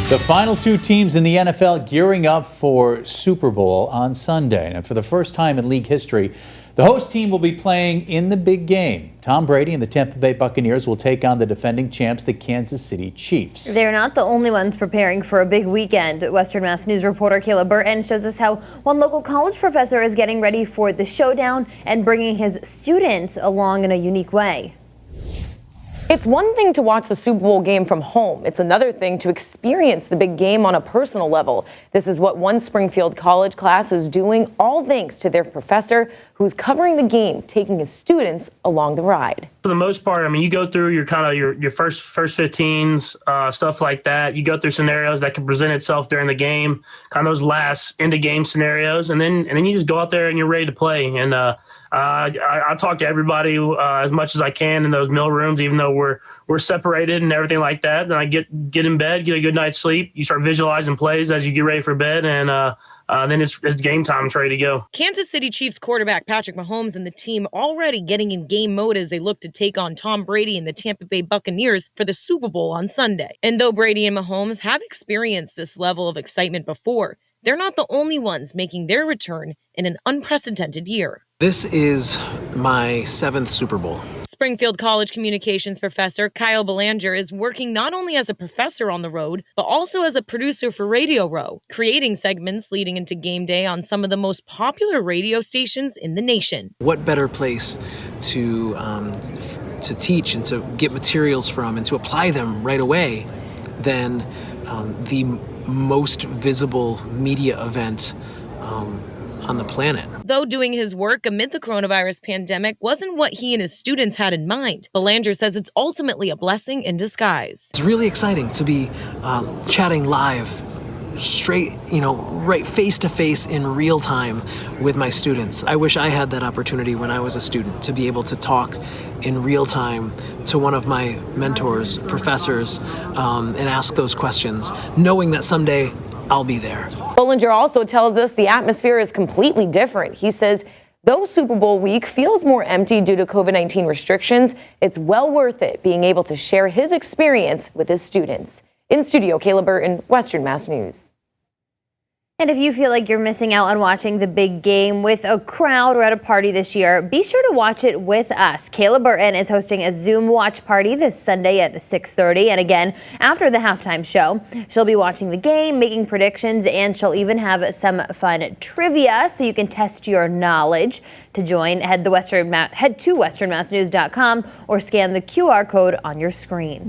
The final two teams in the NFL gearing up for Super Bowl on Sunday. And for the first time in league history, the host team will be playing in the big game. Tom Brady and the Tampa Bay Buccaneers will take on the defending champs, the Kansas City Chiefs. They're not the only ones preparing for a big weekend. Western Mass News reporter Kayla Burton shows us how one local college professor is getting ready for the showdown and bringing his students along in a unique way. It's one thing to watch the Super Bowl game from home. It's another thing to experience the big game on a personal level. This is what one Springfield college class is doing, all thanks to their professor who's covering the game, taking his students along the ride. For the most part, I mean, you go through your first 15s, stuff like that. You go through scenarios that can present itself during the game, kind of those last end of game scenarios, and then you just go out there and you're ready to play. And I talk to everybody as much as I can in those meal rooms, even though we're separated and everything like that. Then I get in bed, get a good night's sleep. You start visualizing plays as you get ready for bed, and then it's game time. It's ready to go. Kansas City Chiefs quarterback Patrick Mahomes and the team already getting in game mode as they look to take on Tom Brady and the Tampa Bay Buccaneers for the Super Bowl on Sunday. And though Brady and Mahomes have experienced this level of excitement before, they're not the only ones making their return in an unprecedented year. This is my 7th Super Bowl. Springfield College communications professor Kyle Belanger is working not only as a professor on the road, but also as a producer for Radio Row, creating segments leading into game day on some of the most popular radio stations in the nation. What better place to teach and to get materials from and to apply them right away than the most visible media event on the planet. Though doing his work amid the coronavirus pandemic wasn't what he and his students had in mind, Belanger says it's ultimately a blessing in disguise. It's really exciting to be chatting live, straight, right face to face in real time with my students. I wish I had that opportunity when I was a student, to be able to talk in real time to one of my mentors, professors, and ask those questions, knowing that someday I'll be there. Belanger also tells us the atmosphere is completely different. He says, though Super Bowl week feels more empty due to COVID-19 restrictions, it's well worth it being able to share his experience with his students. In studio, Kayla Burton, Western Mass News. And if you feel like you're missing out on watching the big game with a crowd or at a party this year, be sure to watch it with us. Kayla Burton is hosting a Zoom watch party this Sunday at 6:30. And again, after the halftime show, she'll be watching the game, making predictions, and she'll even have some fun trivia so you can test your knowledge. To join, head to westernmassnews.com or scan the QR code on your screen.